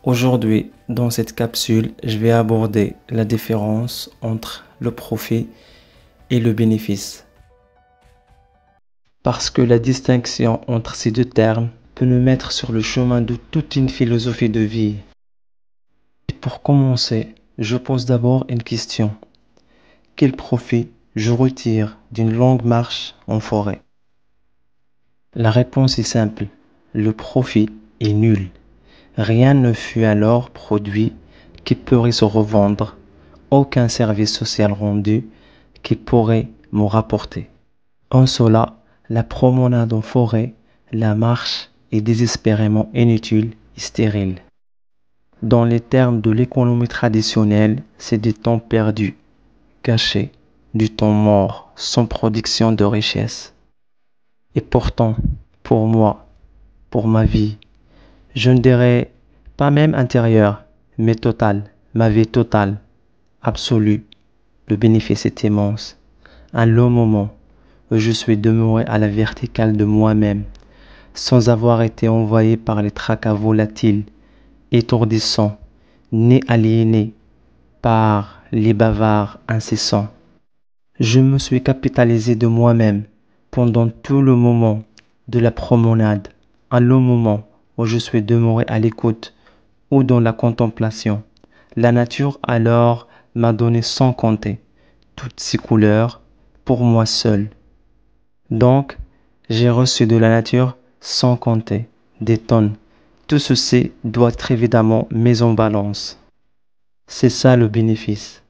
Aujourd'hui, dans cette capsule, je vais aborder la différence entre le profit et le bénéfice. Parce que la distinction entre ces deux termes peut nous mettre sur le chemin de toute une philosophie de vie. Et pour commencer, je pose d'abord une question. Quel profit je retire d'une longue marche en forêt? La réponse est simple. Le profit est nul. Rien ne fut alors produit qui pourrait se revendre, aucun service social rendu qui pourrait me rapporter. En cela, la promenade en forêt, la marche est désespérément inutile et stérile. Dans les termes de l'économie traditionnelle, c'est du temps perdu, gâché, du temps mort, sans production de richesse. Et pourtant, pour moi, pour ma vie, je ne dirais pas même intérieure, mais totale, ma vie totale, absolue. Le bénéfice est immense. Un long moment où je suis demeuré à la verticale de moi-même, sans avoir été envoyé par les tracas volatiles, étourdissants, ni aliéné par les bavards incessants. Je me suis capitalisé de moi-même pendant tout le moment de la promenade, un long moment où je suis demeuré à l'écoute ou dans la contemplation. La nature alors m'a donné sans compter toutes ses couleurs pour moi seul. Donc, j'ai reçu de la nature sans compter des tonnes. Tout ceci doit être évidemment mis en balance. C'est ça le bénéfice.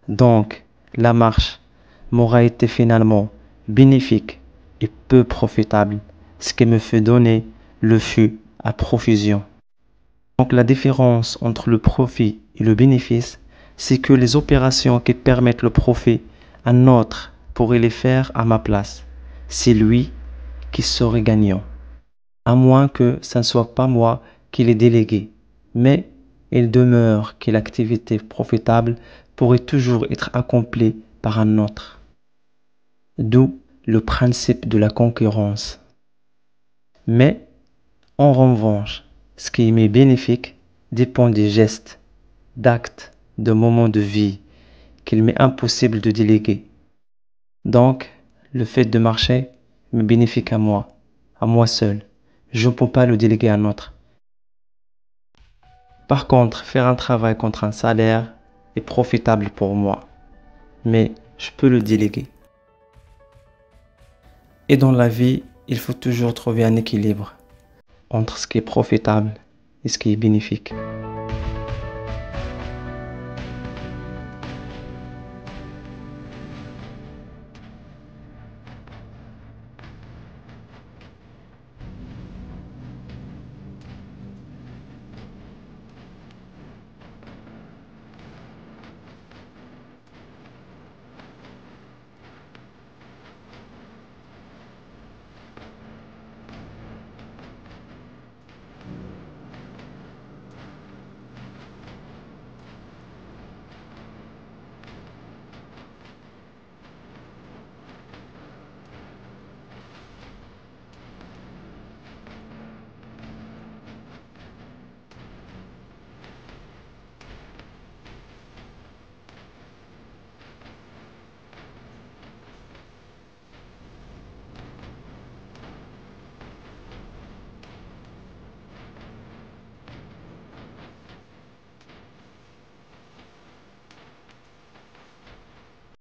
Donc, la marche m'aura été finalement bénéfique et peu profitable. Ce qui me fut donné le fut à profusion. Donc la différence entre le profit et le bénéfice, c'est que les opérations qui permettent le profit, un autre pourrait les faire à ma place. C'est lui qui serait gagnant. À moins que ce ne soit pas moi qui l'ai délégué. Mais il demeure que l'activité profitable pourrait toujours être accomplie par un autre. D'où le principe de la concurrence. Mais, en revanche, ce qui m'est bénéfique dépend des gestes, d'actes, de moments de vie qu'il m'est impossible de déléguer. Donc, le fait de marcher m'est bénéfique à moi seul. Je ne peux pas le déléguer à un autre. Par contre, faire un travail contre un salaire est profitable pour moi, mais je peux le déléguer. Et dans la vie, il faut toujours trouver un équilibre entre ce qui est profitable et ce qui est bénéfique.